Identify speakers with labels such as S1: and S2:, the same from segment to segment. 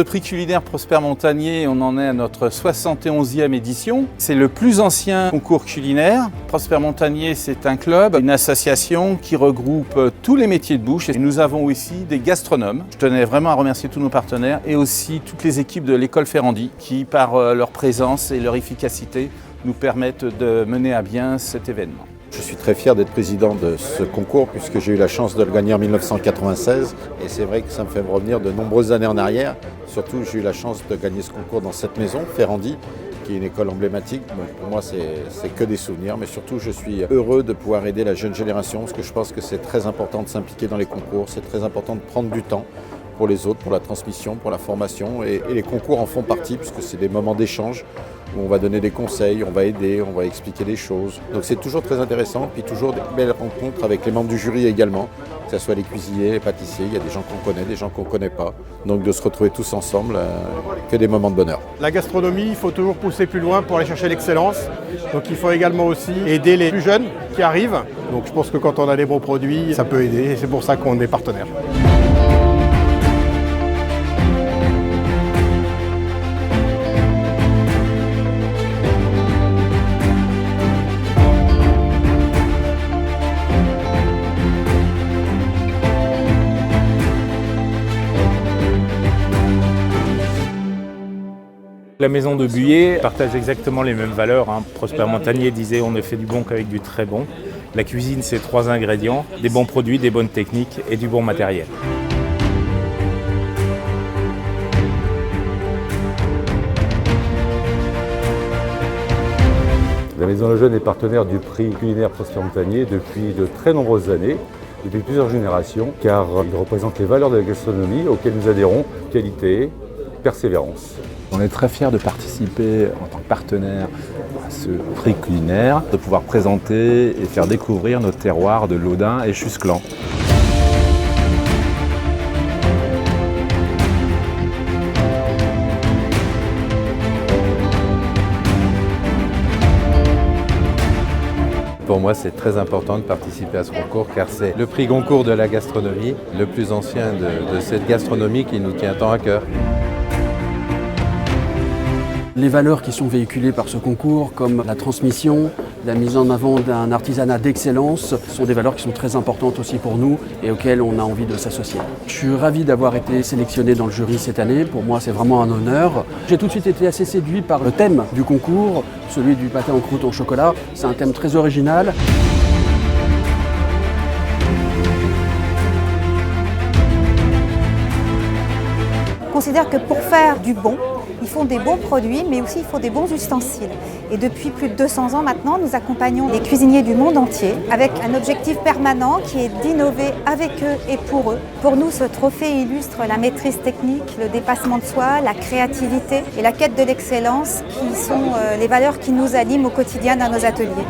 S1: Ce prix culinaire Prosper Montagnier, on en est à notre 71e édition. C'est le plus ancien concours culinaire. Prosper Montagnier, c'est un club, une association qui regroupe tous les métiers de bouche. Et nous avons aussi des gastronomes. Je tenais vraiment à remercier tous nos partenaires et aussi toutes les équipes de l'école Ferrandi qui, par leur présence et leur efficacité, nous permettent de mener à bien cet événement.
S2: Je suis très fier d'être président de ce concours puisque j'ai eu la chance de le gagner en 1996 et c'est vrai que ça me fait revenir de nombreuses années en arrière. Surtout, j'ai eu la chance de gagner ce concours dans cette maison, Ferrandi, qui est une école emblématique. Donc, pour moi, c'est que des souvenirs, mais surtout, je suis heureux de pouvoir aider la jeune génération parce que je pense que c'est très important de s'impliquer dans les concours, c'est très important de prendre du temps pour les autres, pour la transmission, pour la formation et les concours en font partie puisque c'est des moments d'échange où on va donner des conseils, on va aider, on va expliquer des choses. Donc c'est toujours très intéressant, puis toujours des belles rencontres avec les membres du jury également, que ce soit les cuisiniers, les pâtissiers, il y a des gens qu'on connaît, des gens qu'on ne connaît pas. Donc de se retrouver tous ensemble, que des moments de bonheur.
S3: La gastronomie, il faut toujours pousser plus loin pour aller chercher l'excellence. Donc il faut également aussi aider les plus jeunes qui arrivent. Donc je pense que quand on a des bons produits, ça peut aider et c'est pour ça qu'on est partenaire.
S4: La maison de Buyer partage exactement les mêmes valeurs. Prosper Montagnier disait on ne fait du bon qu'avec du très bon. La cuisine, c'est 3 ingrédients, des bons produits, des bonnes techniques et du bon matériel.
S5: La Maison Lejeune est partenaire du prix culinaire Prosper Montagnier depuis de très nombreuses années, depuis plusieurs générations, car il représente les valeurs de la gastronomie auxquelles nous adhérons, qualité, persévérance.
S6: On est très fiers de participer en tant que partenaire à ce prix culinaire, de pouvoir présenter et faire découvrir nos terroirs de Laudun et Chusclan.
S7: Pour moi, c'est très important de participer à ce concours car c'est le prix Goncourt de la gastronomie, le plus ancien de cette gastronomie qui nous tient tant à cœur.
S8: Les valeurs qui sont véhiculées par ce concours, comme la transmission, la mise en avant d'un artisanat d'excellence, sont des valeurs qui sont très importantes aussi pour nous et auxquelles on a envie de s'associer. Je suis ravi d'avoir été sélectionné dans le jury cette année. Pour moi, c'est vraiment un honneur. J'ai tout de suite été assez séduit par le thème du concours, celui du pâté en croûte en chocolat. C'est un thème très original.
S9: Je considère que pour faire du bon, il faut des bons produits, mais aussi il faut des bons ustensiles. Et depuis plus de 200 ans maintenant, nous accompagnons les cuisiniers du monde entier avec un objectif permanent qui est d'innover avec eux et pour eux. Pour nous, ce trophée illustre la maîtrise technique, le dépassement de soi, la créativité et la quête de l'excellence qui sont les valeurs qui nous animent au quotidien dans nos ateliers.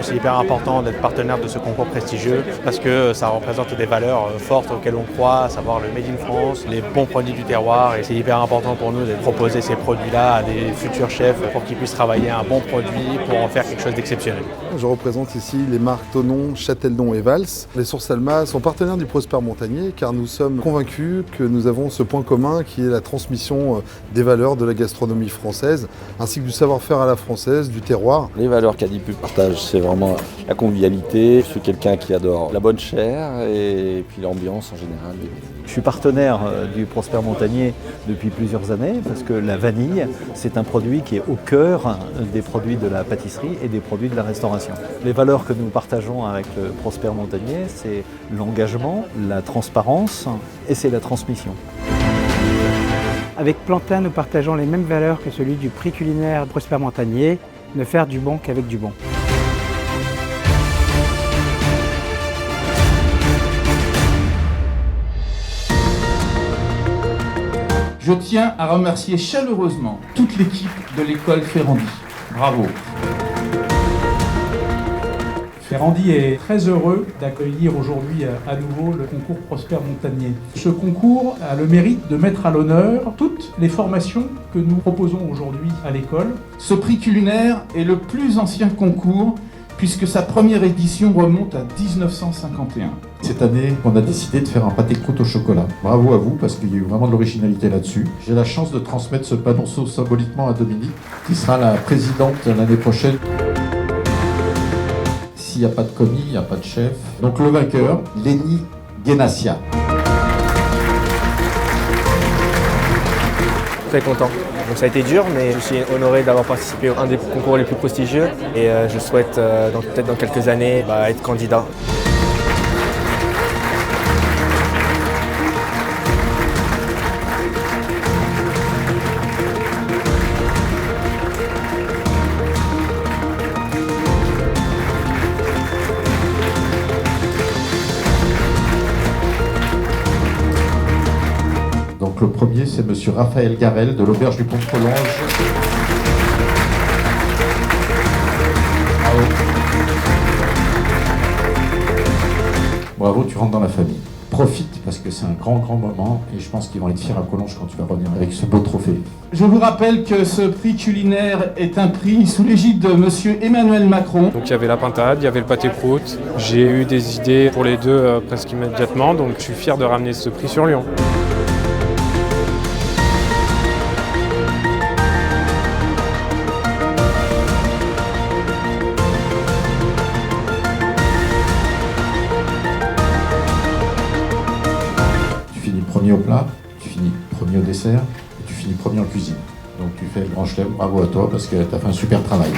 S3: C'est hyper important d'être partenaire de ce concours prestigieux parce que ça représente des valeurs fortes auxquelles on croit, à savoir le Made in France, les bons produits du terroir. Et c'est hyper important pour nous de proposer ces produits-là à des futurs chefs pour qu'ils puissent travailler un bon produit pour en faire quelque chose d'exceptionnel.
S10: Je représente ici les marques Thonon, Châteldon et Valls. Les Sources Alma sont partenaires du Prosper Montagnier car nous sommes convaincus que nous avons ce point commun qui est la transmission des valeurs de la gastronomie française ainsi que du savoir-faire à la française, du terroir.
S11: Les valeurs qu'Adipu partage, c'est vraiment la convivialité. Je suis quelqu'un qui adore la bonne chair et puis l'ambiance en général.
S12: Je suis partenaire du Prosper Montagnier depuis plusieurs années parce que la vanille, c'est un produit qui est au cœur des produits de la pâtisserie et des produits de la restauration. Les valeurs que nous partageons avec le Prosper Montagnier, c'est l'engagement, la transparence et c'est la transmission.
S13: Avec Plantin, nous partageons les mêmes valeurs que celui du prix culinaire Prosper Montagnier, ne faire du bon qu'avec du bon.
S1: Je tiens à remercier chaleureusement toute l'équipe de l'école Ferrandi. Bravo.
S14: Ferrandi est très heureux d'accueillir aujourd'hui à nouveau le concours Prosper Montagnier. Ce concours a le mérite de mettre à l'honneur toutes les formations que nous proposons aujourd'hui à l'école.
S1: Ce prix culinaire est le plus ancien concours
S14: puisque sa première édition remonte à 1951.
S15: Cette année, on a décidé de faire un pâté croûte au chocolat. Bravo à vous, parce qu'il y a eu vraiment de l'originalité là-dessus. J'ai la chance de transmettre ce panonceau symboliquement à Dominique, qui sera la présidente l'année prochaine. S'il n'y a pas de commis, il n'y a pas de chef. Donc le vainqueur, Lenny Guénassia.
S16: Très content. Donc ça a été dur, mais je suis honoré d'avoir participé à un des concours les plus prestigieux et je souhaite peut-être dans quelques années être candidat.
S15: Donc le premier, c'est monsieur Raphaël Garel de l'Auberge du Pont-de-Collonges. Bravo. Bravo, tu rentres dans la famille. Profite parce que c'est un grand moment et je pense qu'ils vont être fiers à Collonges quand tu vas revenir avec ce beau trophée.
S14: Je vous rappelle que ce prix culinaire est un prix sous l'égide de monsieur Emmanuel Macron.
S3: Donc il y avait la pintade, il y avait le pâté croûte. J'ai eu des idées pour les deux presque immédiatement, donc je suis fier de ramener ce prix sur Lyon.
S15: Tu finis premier au plat, tu finis premier au dessert et tu finis premier en cuisine. Donc tu fais le grand chelem, bravo à toi parce que tu as fait un super travail.